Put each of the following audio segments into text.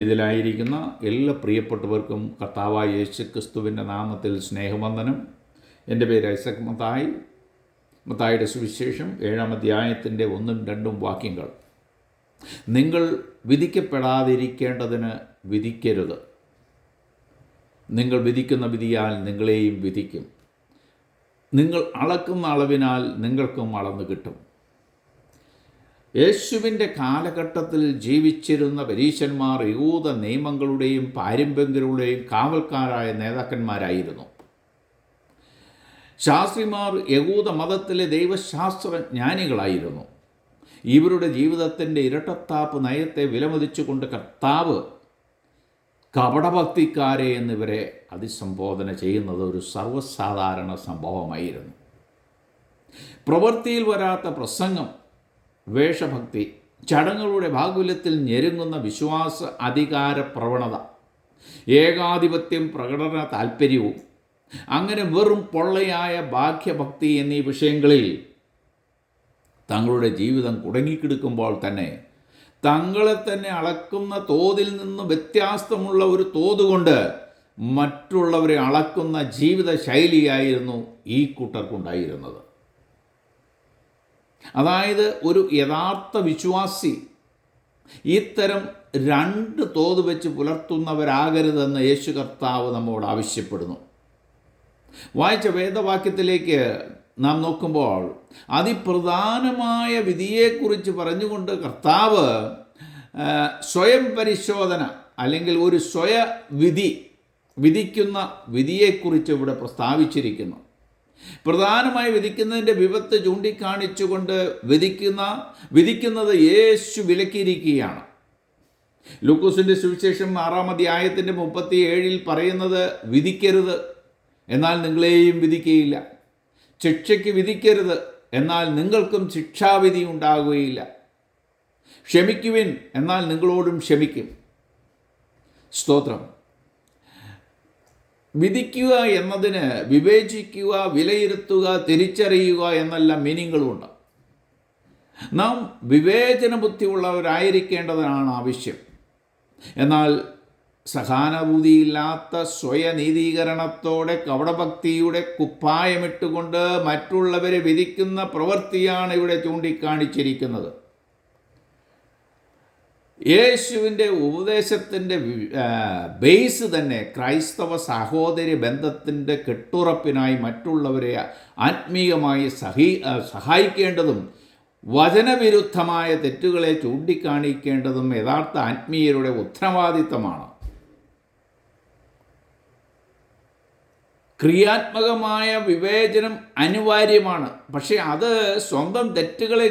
ഇതിലായിരിക്കുന്ന എല്ലാ പ്രിയപ്പെട്ടവർക്കും കർത്താവായ യേശുക്രിസ്തുവിൻ്റെ നാമത്തിൽ സ്നേഹവന്ദനം. എൻ്റെ പേര് ഐസക് മത്തായി. മത്തായിയുടെ സുവിശേഷം 7-ാം അധ്യായത്തിൻ്റെ 1-2 വാക്യങ്ങൾ. നിങ്ങൾ വിധിക്കപ്പെടാതിരിക്കേണ്ടതിന് വിധിക്കരുത്. നിങ്ങൾ വിധിക്കുന്ന വിധിയാൽ നിങ്ങളെയും വിധിക്കും. നിങ്ങൾ അളക്കുന്ന അളവിനാൽ നിങ്ങൾക്കും അളന്നു കിട്ടും. യേശുവിൻ്റെ കാലഘട്ടത്തിൽ ജീവിച്ചിരുന്ന പരീശന്മാർ യഹൂദ നിയമങ്ങളുടെയും പാരമ്പര്യങ്ങളുടെയും കാവൽക്കാരായ നേതാക്കന്മാരായിരുന്നു. ശാസ്ത്രിമാർ യഹൂദ മതത്തിലെ ദൈവശാസ്ത്രജ്ഞാനികളായിരുന്നു. ഇവരുടെ ജീവിതത്തിൻ്റെ ഇരട്ടത്താപ്പ് നയത്തെ വിലമതിച്ചുകൊണ്ട് കർത്താവ് കപടഭക്തിക്കാരെ എന്നിവരെ അഭിസംബോധന ചെയ്യുന്നത് ഒരു സർവ്വസാധാരണ സംഭവമായിരുന്നു. പ്രവൃത്തിയിൽ വരാത്ത പ്രസംഗം, വേഷഭക്തി, ചടങ്ങുകളുടെ ബാഹുല്യത്തിൽ ഞെരുങ്ങുന്ന വിശ്വാസ അധികാര പ്രവണത, ഏകാധിപത്യം, പ്രകടന താൽപ്പര്യവും, അങ്ങനെ വെറും പൊള്ളയായ ബാഹ്യഭക്തി എന്നീ വിഷയങ്ങളിൽ തങ്ങളുടെ ജീവിതം കുടുങ്ങിക്കിടക്കുമ്പോൾ തന്നെ തങ്ങളെ തന്നെ അളക്കുന്ന തോതിൽ നിന്ന് വ്യത്യാസമുള്ള ഒരു തോതുകൊണ്ട് മറ്റുള്ളവരെ അളക്കുന്ന ജീവിത ശൈലിയായിരുന്നു ഈ കൂട്ടർക്കുണ്ടായിരുന്നത്. അതായത് ഒരു യഥാർത്ഥ വിശ്വാസി ഇത്തരം 2 തോത് വെച്ച് പുലർത്തുന്നവരാകരുതെന്ന് യേശു കർത്താവ് നമ്മോട് ആവശ്യപ്പെടുന്നു. വായിച്ച വേദവാക്യത്തിലേക്ക് നാം നോക്കുമ്പോൾ അതിപ്രധാനമായ വിധിയെക്കുറിച്ച് പറഞ്ഞുകൊണ്ട് കർത്താവ് സ്വയം പരിശോധന അല്ലെങ്കിൽ ഒരു വിധിക്കുന്ന വിധിയെക്കുറിച്ച് ഇവിടെ പ്രസ്താവിച്ചിരിക്കുന്നു. പ്രധാനമായി വിധിക്കുന്നതിൻ്റെ വിപത്ത് ചൂണ്ടിക്കാണിച്ചുകൊണ്ട് വിധിക്കുന്നത് യേശു വിലക്കിയിരിക്കുകയാണ്. ലൂക്കോസിൻ്റെ സുവിശേഷം 6-ാം അധ്യായത്തിൻ്റെ 37 പറയുന്നത്, വിധിക്കരുത് എന്നാൽ നിങ്ങളെയും വിധിക്കുകയില്ല. ശിക്ഷയ്ക്ക് വിധിക്കരുത് എന്നാൽ നിങ്ങൾക്കും ശിക്ഷാവിധി ഉണ്ടാകുകയില്ല. ക്ഷമിക്കുവിൻ എന്നാൽ നിങ്ങളോടും ക്ഷമിക്കും. സ്തോത്രം. വിധിക്കുക എന്നതിന് വിവേചിക്കുക, വിലയിരുത്തുക, തിരിച്ചറിയുക എന്നെല്ലാം മീനിങ്ങുകളുണ്ട്. നാം വിവേചന ബുദ്ധിയുള്ളവരായിരിക്കേണ്ടതാണ് ആവശ്യം. എന്നാൽ സഹാനുഭൂതിയില്ലാത്ത സ്വയനീതീകരണത്തോടെ കപടഭക്തിയുടെ കുപ്പായമിട്ടുകൊണ്ട് മറ്റുള്ളവരെ വിധിക്കുന്ന പ്രവൃത്തിയാണ് ഇവിടെ ചൂണ്ടിക്കാണിച്ചിരിക്കുന്നത്. യേശുവിൻ്റെ ഉപദേശത്തിൻ്റെ ബേസ് തന്നെ ക്രൈസ്തവ സഹോദര്യ ബന്ധത്തിൻ്റെ കെട്ടുറപ്പിനായി മറ്റുള്ളവരെ ആത്മീയമായി സഹായിക്കേണ്ടതും വചനവിരുദ്ധമായ തെറ്റുകളെ ചൂണ്ടിക്കാണിക്കേണ്ടതും യഥാർത്ഥ ആത്മീയരുടെ ഉത്തരവാദിത്തമാണ്. ക്രിയാത്മകമായ വിവേചനം അനിവാര്യമാണ്. പക്ഷേ അത് സ്വന്തം തെറ്റുകളെ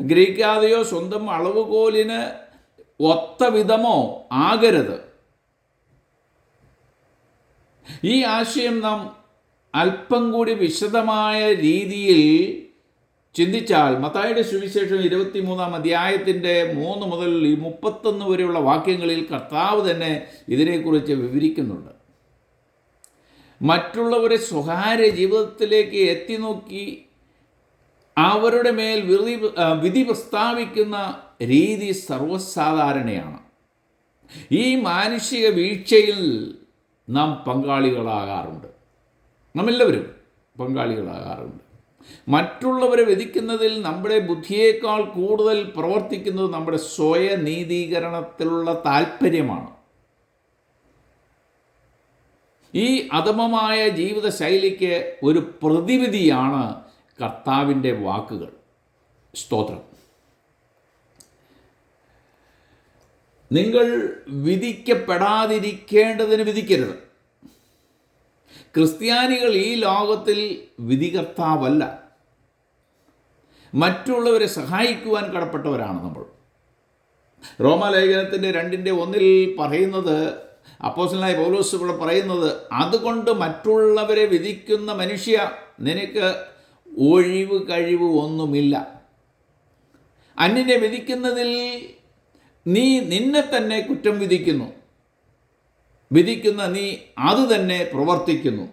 ഗ്രഹിക്കാതെയോ സ്വന്തം അളവുകോലിന് ഒത്ത വിധമോ ആകരുത്. ഈ ആശയം നാം അല്പം കൂടി വിശദമായ രീതിയിൽ ചിന്തിച്ചാൽ മത്തായിയുടെ സുവിശേഷം 23-ാം അധ്യായത്തിൻ്റെ 3 മുതൽ 31 വരെയുള്ള വാക്യങ്ങളിൽ കർത്താവ് തന്നെ ഇതിനെക്കുറിച്ച് വിവരിക്കുന്നുണ്ട്. മറ്റുള്ളവരെ സ്വകാര്യ ജീവിതത്തിലേക്ക് എത്തി നോക്കി അവരുടെ മേൽ വിധി പ്രസ്താവിക്കുന്ന രീതി സർവ്വസാധാരണയാണ്. ഈ മാനുഷിക വീഴ്ചയിൽ നാം പങ്കാളികളാകാറുണ്ട്. നമ്മെല്ലാവരും പങ്കാളികളാകാറുണ്ട്. മറ്റുള്ളവരെ വിധിക്കുന്നതിൽ നമ്മുടെ ബുദ്ധിയേക്കാൾ കൂടുതൽ പ്രവർത്തിക്കുന്നത് നമ്മുടെ സ്വയനീതീകരണത്തിലുള്ള താൽപ്പര്യമാണ്. ഈ അധമമായ ജീവിതശൈലിക്ക് ഒരു പ്രതിവിധിയാണ് കർത്താവിൻ്റെ വാക്കുകൾ. സ്തോത്രം. നിങ്ങൾ വിധിക്കപ്പെടാതിരിക്കേണ്ടതിന് വിധിക്കരുത്. ക്രിസ്ത്യാനികൾ ഈ ലോകത്തിൽ വിധികർത്താവല്ല, മറ്റുള്ളവരെ സഹായിക്കുവാൻ കടപ്പെട്ടവരാണ് നമ്മൾ. റോമാലേഖനത്തിൻ്റെ 2:1 പറയുന്നത്, അപ്പോസ്തലനായ പൗലോസ് ഇവിടെ പറയുന്നത്, അതുകൊണ്ട് മറ്റുള്ളവരെ വിധിക്കുന്ന മനുഷ്യ, നിനക്ക് ഒഴിവ് കഴിവ് ഒന്നുമില്ല. അന്യനെ വിധിക്കുന്നതിൽ നീ നിന്നെ തന്നെ കുറ്റം വിധിക്കുന്ന നീ അത് തന്നെ പ്രവർത്തിക്കുന്നു.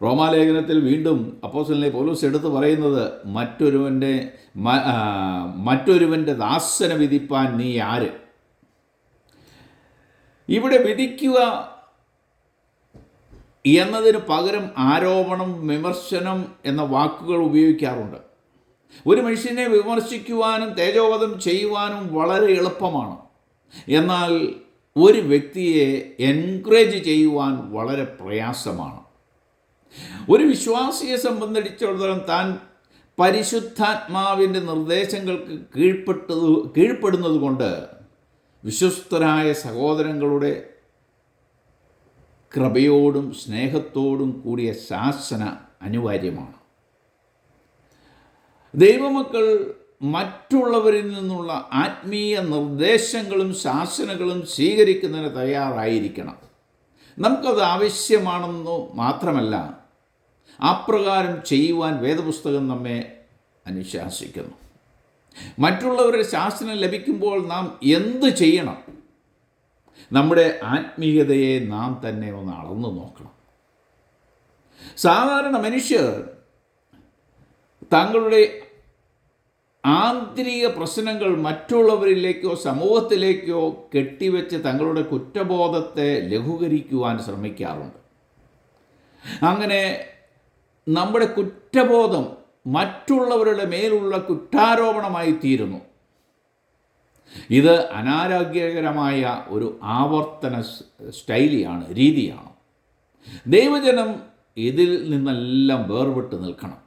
റോമാലേഖനത്തിൽ വീണ്ടും അപ്പോസ്തലനായ പൗലോസ് എടുത്തു പറയുന്നത് മറ്റൊരുവൻ്റെ ദാസനെ വിധിപ്പാൻ നീ ആര്? ഇവിടെ വിധിക്കുക എന്നതിന് പകരം ആരോപണം, വിമർശനം എന്ന വാക്കുകൾ ഉപയോഗിക്കാറുണ്ട്. ഒരു മനുഷ്യനെ വിമർശിക്കുവാനും തേജോവധം ചെയ്യുവാനും വളരെ എളുപ്പമാണ്. എന്നാൽ ഒരു വ്യക്തിയെ എൻകറേജ് ചെയ്യുവാൻ വളരെ പ്രയാസമാണ്. ഒരു വിശ്വാസിയെ സംബന്ധിച്ചിടത്തോളം താൻ പരിശുദ്ധാത്മാവിൻ്റെ നിർദ്ദേശങ്ങൾക്ക് കീഴ്പ്പെടുന്നത് കൊണ്ട് വിശ്വസ്തരായ സഹോദരങ്ങളുടെ കൃപയോടും സ്നേഹത്തോടും കൂടിയ ശാസന അനിവാര്യമാണ്. ദൈവമക്കൾ മറ്റുള്ളവരിൽ നിന്നുള്ള ആത്മീയ നിർദ്ദേശങ്ങളും ശാസനകളും സ്വീകരിക്കുന്നതിന് തയ്യാറായിരിക്കണം. നമുക്കത് ആവശ്യമാണെന്നു മാത്രമല്ല, അപ്രകാരം ചെയ്യുവാൻ വേദപുസ്തകം നമ്മെ അനുശാസിക്കുന്നു. മറ്റുള്ളവരുടെ ശാസന ലഭിക്കുമ്പോൾ നാം എന്ത് ചെയ്യണം? നമ്മുടെ ആത്മീയതയെ നാം തന്നെ ഒന്ന് അളന്നു നോക്കണം. സാധാരണ മനുഷ്യർ തങ്ങളുടെ ആന്തരിക പ്രശ്നങ്ങൾ മറ്റുള്ളവരിലേക്കോ സമൂഹത്തിലേക്കോ കെട്ടിവെച്ച് തങ്ങളുടെ കുറ്റബോധത്തെ ലഘൂകരിക്കുവാൻ ശ്രമിക്കാറുണ്ട്. അങ്ങനെ നമ്മുടെ കുറ്റബോധം മറ്റുള്ളവരുടെ മേലുള്ള കുറ്റാരോപണമായി തീരുന്നു. ഇത് അനാരോഗ്യകരമായ ഒരു ആവർത്തന രീതിയാണ്. ദൈവജനം ഇതിൽ നിന്നെല്ലാം വേർപെട്ട് നിൽക്കണം.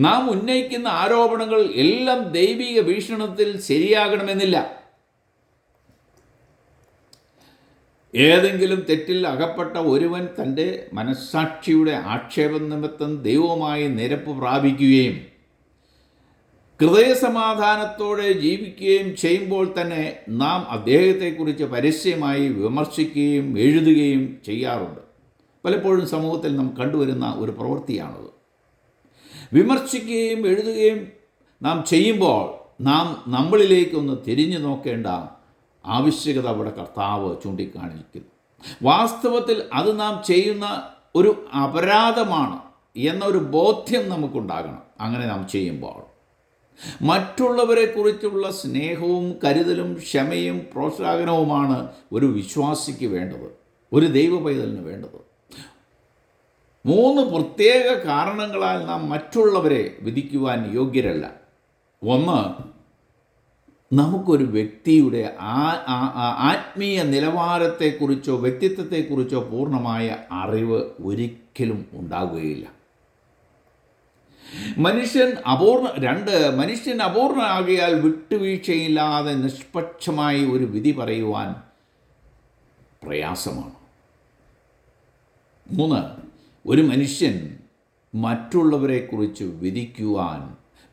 നാം ഉന്നയിക്കുന്ന ആരോപണങ്ങൾ എല്ലാം ദൈവിക വീക്ഷണത്തിൽ ശരിയാകണമെന്നില്ല. ഏതെങ്കിലും തെറ്റിൽ അകപ്പെട്ട ഒരുവൻ തൻ്റെ മനസ്സാക്ഷിയുടെ ആക്ഷേപം നിമിത്തം ദൈവവുമായി നിരപ്പ് പ്രാപിക്കുകയും ഹൃദയസമാധാനത്തോടെ ജീവിക്കുകയും ചെയ്യുമ്പോൾ തന്നെ നാം അദ്ദേഹത്തെക്കുറിച്ച് പരസ്യമായി വിമർശിക്കുകയും എഴുതുകയും ചെയ്യാറുണ്ട്. പലപ്പോഴും സമൂഹത്തിൽ നാം കണ്ടുവരുന്ന ഒരു പ്രവൃത്തിയാണത്. വിമർശിക്കുകയും എഴുതുകയും നാം ചെയ്യുമ്പോൾ നാം നമ്മളിലേക്കൊന്ന് തിരിഞ്ഞു നോക്കേണ്ട ആവശ്യകത അവിടെ കർത്താവ് ചൂണ്ടിക്കാണിക്കുന്നു. വാസ്തവത്തിൽ അത് നാം ചെയ്യുന്ന ഒരു അപരാധമാണ് എന്നൊരു ബോധ്യം നമുക്കുണ്ടാകണം. അങ്ങനെ നാം ചെയ്യുമ്പോൾ മറ്റുള്ളവരെക്കുറിച്ചുള്ള സ്നേഹവും കരുതലും ക്ഷമയും പ്രോത്സാഹനവുമാണ് ഒരു വിശ്വാസിക്ക് വേണ്ടത്, ഒരു ദൈവപൈതലിന് വേണ്ടത്. 3 പ്രത്യേക കാരണങ്ങളാൽ നാം മറ്റുള്ളവരെ വിധിക്കുവാൻ യോഗ്യരല്ല. 1, നമുക്കൊരു വ്യക്തിയുടെ ആത്മീയ നിലവാരത്തെക്കുറിച്ചോ വ്യക്തിത്വത്തെക്കുറിച്ചോ പൂർണ്ണമായ അറിവ് ഒരിക്കലും ഉണ്ടാകുകയില്ല. മനുഷ്യൻ അപൂർണനാകിയാൽ വിട്ടുവീഴ്ചയില്ലാതെ നിഷ്പക്ഷമായി ഒരു വിധി പറയുവാൻ പ്രയാസമാണ്. 3, ഒരു മനുഷ്യൻ മറ്റുള്ളവരെക്കുറിച്ച്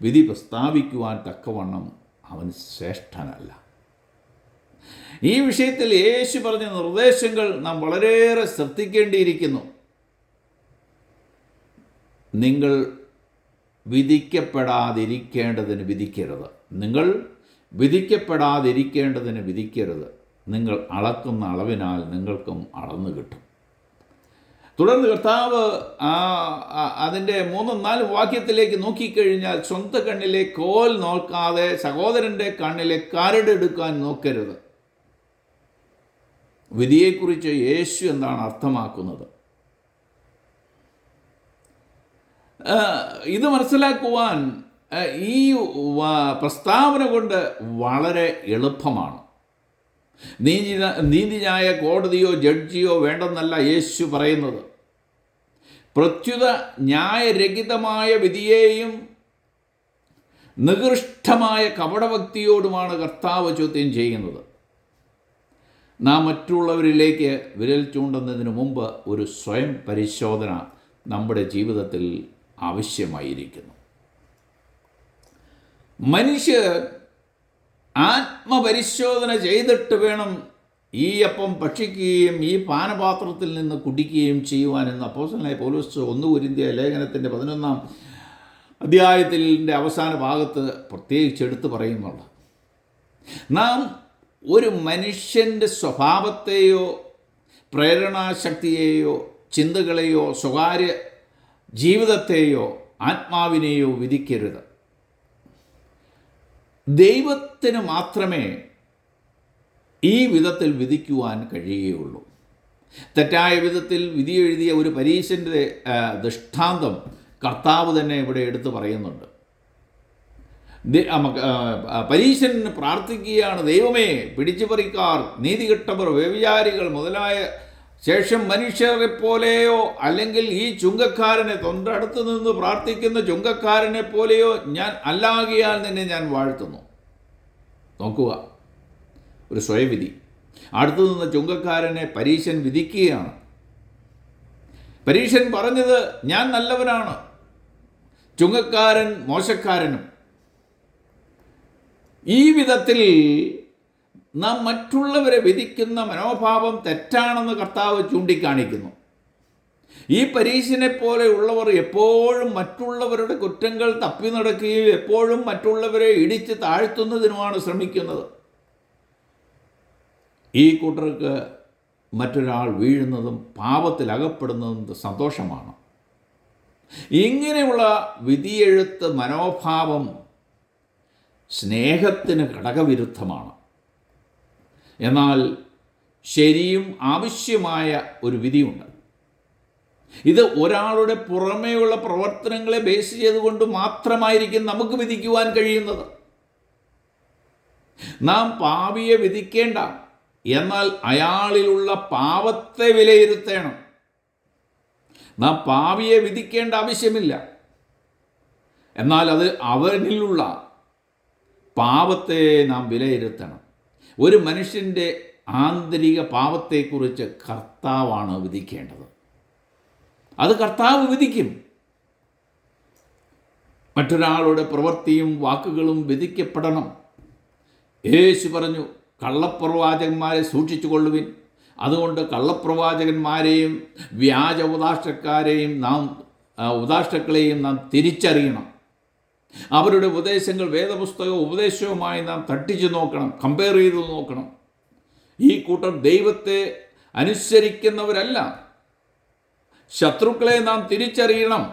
വിധി പ്രസ്താവിക്കുവാൻ തക്കവണ്ണം അവൻ ശ്രേഷ്ഠനല്ല. ഈ വിഷയത്തിൽ യേശു പറഞ്ഞ നിർദ്ദേശങ്ങൾ നാം വളരെയേറെ ശ്രദ്ധിക്കേണ്ടിയിരിക്കുന്നു. നിങ്ങൾ വിധിക്കപ്പെടാതിരിക്കേണ്ടതിന് വിധിക്കരുത്. നിങ്ങൾ അളക്കുന്ന അളവിനാൽ നിങ്ങൾക്കും അളന്നു കിട്ടും. തുടർന്ന് കർത്താവ് അതിൻ്റെ 3-4 വാക്യത്തിലേക്ക് നോക്കിക്കഴിഞ്ഞാൽ, സ്വന്തം കണ്ണിലെ കോൽ നോക്കാതെ സഹോദരൻ്റെ കണ്ണിലെ കരടെടുക്കാൻ നോക്കരുത്. വിധിയെക്കുറിച്ച് യേശു എന്താണ് അർത്ഥമാക്കുന്നത്? ഇത് മനസ്സിലാക്കുവാൻ ഈ പ്രസ്താവന കൊണ്ട് വളരെ എളുപ്പമാണ്. നീതിന്യായ കോടതിയോ ജഡ്ജിയോ വേണ്ടെന്നല്ല യേശു പറയുന്നത്. പ്രത്യുത ന്യായരഹിതമായ വിധിയെയും നികൃഷ്ടമായ കപടഭക്തിയോടുമാണ് കർത്താവ് ചോദ്യം ചെയ്യുന്നത്. നാം മറ്റുള്ളവരിലേക്ക് വിരൽ ചൂണ്ടുന്നതിന് മുമ്പ് ഒരു സ്വയം പരിശോധന നമ്മുടെ ജീവിതത്തിൽ ആവശ്യമായിരിക്കുന്നു. മനുഷ്യർ ആത്മപരിശോധന ചെയ്തിട്ട് വേണം ഈ അപ്പം ഭക്ഷിക്കുകയും ഈ പാനപാത്രത്തിൽ നിന്ന് കുടിക്കുകയും ചെയ്യുവാനെന്ന് അപ്പോസ്തലനായ പൗലോസ് 1 കൊരിന്ത്യർ ലേഖനത്തിൻ്റെ 11-ാം അധ്യായത്തിൻ്റെ അവസാന ഭാഗത്ത് പ്രത്യേകിച്ച് എടുത്തു പറയുന്നുണ്ട്. നാം ഒരു മനുഷ്യൻ്റെ സ്വഭാവത്തെയോ പ്രേരണാശക്തിയെയോ ചിന്തകളെയോ സ്വകാര്യ ജീവിതത്തെയോ ആത്മാവിനെയോ വിധിക്കരുത്. ദൈവത്തിന് മാത്രമേ ഈ വിധത്തിൽ വിധിക്കുവാൻ കഴിയുകയുള്ളൂ. തെറ്റായ വിധത്തിൽ വിധി എഴുതിയ ഒരു പരീശൻ്റെ ദൃഷ്ടാന്തം കർത്താവ് തന്നെ ഇവിടെ എടുത്തു പറയുന്നുണ്ട്. പരീശൻ പ്രാർത്ഥിക്കുകയാണ്, ദൈവമേ, പിടിച്ചുപറിക്കാർ, നീതികെട്ടവർ, വ്യഭിചാരികൾ മുതലായ ശേഷം മനുഷ്യരെ പോലെയോ അല്ലെങ്കിൽ ഈ ചുങ്കക്കാരനെ തൊണ്ടടുത്ത് നിന്ന് പ്രാർത്ഥിക്കുന്ന ചുങ്കക്കാരനെ പോലെയോ ഞാൻ അല്ലാകിയാൽ നിന്നെ ഞാൻ വാഴ്ത്തുന്നു. നോക്കുക, ഒരു സ്വയവിധി. അടുത്തു നിന്ന് ചുങ്കക്കാരനെ പരീശൻ വിധിക്കുകയാണ്. പരീശൻ പറഞ്ഞത് ഞാൻ നല്ലവനാണ്, ചുങ്കക്കാരൻ മോശക്കാരനും. ഈ വിധത്തിൽ നാം മറ്റുള്ളവരെ വിധിക്കുന്ന മനോഭാവം തെറ്റാണെന്ന് കർത്താവ് ചൂണ്ടിക്കാണിക്കുന്നു. ഈ പരീശനെ പോലെ ഉള്ളവർ എപ്പോഴും മറ്റുള്ളവരുടെ കുറ്റങ്ങൾ തപ്പി നടക്കുകയും എപ്പോഴും മറ്റുള്ളവരെ ഇടിച്ച് താഴ്ത്തുന്നതിനുമാണ് ശ്രമിക്കുന്നത്. ഈ കൂട്ടർക്ക് മറ്റൊരാൾ വീഴുന്നതും പാപത്തിൽ അകപ്പെടുന്നതും സന്തോഷമാണ്. ഇങ്ങനെയുള്ള വിധിയെഴുത്ത് മനോഭാവം സ്നേഹത്തിന് ഘടകവിരുദ്ധമാണ്. എന്നാൽ ശരിയും ആവശ്യമായ ഒരു വിധിയുണ്ട്. ഇത് ഒരാളുടെ പുറമേയുള്ള പ്രവർത്തനങ്ങളെ ബേസ് ചെയ്തുകൊണ്ട് മാത്രമായിരിക്കും നമുക്ക് വിധിക്കുവാൻ കഴിയുന്നത്. നാം പാപിയെ വിധിക്കേണ്ട, എന്നാൽ അയാളിലുള്ള പാപത്തെ വിലയിരുത്തണം. നാം പാപിയെ വിധിക്കേണ്ട ആവശ്യമില്ല, എന്നാൽ അത് അവനിലുള്ള പാപത്തെ നാം വിലയിരുത്തണം. ഒരു മനുഷ്യൻ്റെ ആന്തരിക പാപത്തെക്കുറിച്ച് കർത്താവാണ് വിധിക്കേണ്ടത്. അത് കർത്താവ് വിധിക്കും. മറ്റൊരാളുടെ പ്രവൃത്തിയും വാക്കുകളും വിധിക്കപ്പെടണം. യേശു പറഞ്ഞു, കള്ളപ്രവാചകന്മാരെ സൂക്ഷിച്ചു കൊള്ളുവിൻ. അതുകൊണ്ട് കള്ളപ്രവാചകന്മാരെയും വ്യാജ ഉപദേഷ്ടാക്കളെയും നാം തിരിച്ചറിയണം. അവരുടെ ഉപദേശങ്ങൾ വേദപുസ്തക ഉപദേശവുമായി നാം തട്ടിച്ചു നോക്കണം, കമ്പയർ ചെയ്ത് നോക്കണം. ഈ കൂട്ടർ ദൈവത്തെ അനുസരിക്കുന്നവരല്ല. ശത്രുക്കളെ നാം തിരിച്ചറിയണം.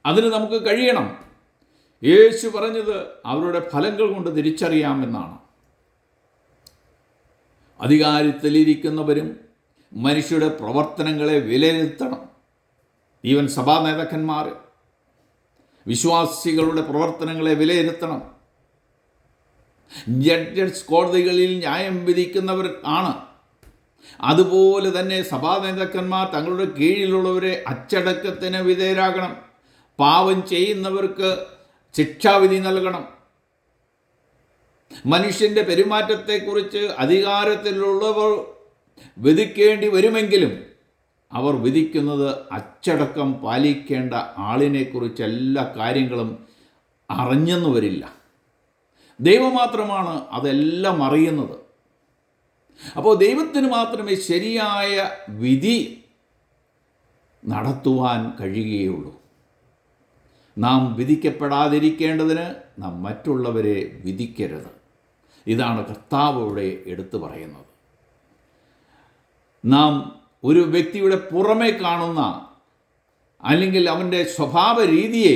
അതിന് നമുക്ക് കഴിയണം. യേശു പറഞ്ഞത് അവരുടെ ഫലങ്ങൾ കൊണ്ട് തിരിച്ചറിയാമെന്നാണ്. അധികാരത്തിലിരിക്കുന്നവരും മനുഷ്യരുടെ പ്രവർത്തനങ്ങളെ വിലയിരുത്തണം. ഈവൻ സഭാ നേതാക്കന്മാർ വിശ്വാസികളുടെ പ്രവർത്തനങ്ങളെ വിലയിരുത്തണം. ജഡ്ജസ് കോടതികളിൽ ന്യായം വിധിക്കുന്നവർ ആണ്. അതുപോലെ തന്നെ സഭാ നേതാക്കന്മാർ തങ്ങളുടെ കീഴിലുള്ളവരെ അച്ചടക്കത്തിന് വിധേയരാകണം. പാപം ചെയ്യുന്നവർക്ക് ശിക്ഷാവിധി നൽകണം. മനുഷ്യൻ്റെ പെരുമാറ്റത്തെക്കുറിച്ച് അധികാരത്തിലുള്ളവർ വിധിക്കേണ്ടി വരുമെങ്കിലും അവർ വിധിക്കുന്നത് അച്ചടക്കം പാലിക്കേണ്ട ആളിനെക്കുറിച്ച് എല്ലാ കാര്യങ്ങളും അറിഞ്ഞെന്ന് വരില്ല. ദൈവം മാത്രമാണ് അതെല്ലാം അറിയുന്നത്. അപ്പോൾ ദൈവത്തിന് മാത്രമേ ശരിയായ വിധി നടത്തുവാൻ കഴിയുകയുള്ളൂ. നാം വിധിക്കപ്പെടാതിരിക്കേണ്ടതിന് നാം മറ്റുള്ളവരെ വിധിക്കരുത്. ഇതാണ് കർത്താവ് ഇവിടെ എടുത്തു പറയുന്നത്. നാം ഒരു വ്യക്തിയുടെ പുറമേ കാണുന്ന അല്ലെങ്കിൽ അവൻ്റെ സ്വഭാവ രീതിയെ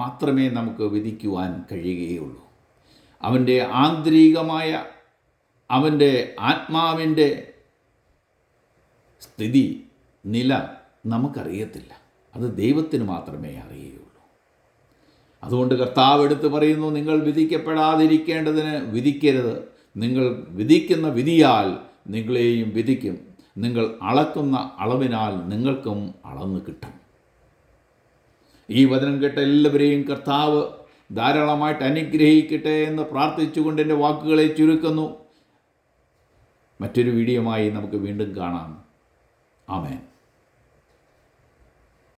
മാത്രമേ നമുക്ക് വിധിക്കുവാൻ കഴിയുകയുള്ളൂ. അവൻ്റെ ആന്തരികമായ അവൻ്റെ ആത്മാവിൻ്റെ സ്ഥിതി നില നമുക്കറിയത്തില്ല. അത് ദൈവത്തിന് മാത്രമേ അറിയുകയുള്ളൂ. അതുകൊണ്ട് കർത്താവ് എടുത്ത് പറയുന്നു, നിങ്ങൾ വിധിക്കപ്പെടാതിരിക്കേണ്ടതിന് വിധിക്കരുത്. നിങ്ങൾ വിധിക്കുന്ന വിധിയാൽ നിങ്ങളെയും വിധിക്കും. നിങ്ങൾ അളക്കുന്ന അളവിനാൽ നിങ്ങൾക്കും അളന്ന് കിട്ടും. ഈ വചനം കേട്ട എല്ലാവരെയും കർത്താവ് ധാരാളമായിട്ട് അനുഗ്രഹിക്കട്ടെ എന്ന് പ്രാർത്ഥിച്ചുകൊണ്ട് എൻ്റെ വാക്കുകളെ ചുരുക്കുന്നു. മറ്റൊരു വീഡിയോയുമായി നമുക്ക് വീണ്ടും കാണാം. ആമേൻ.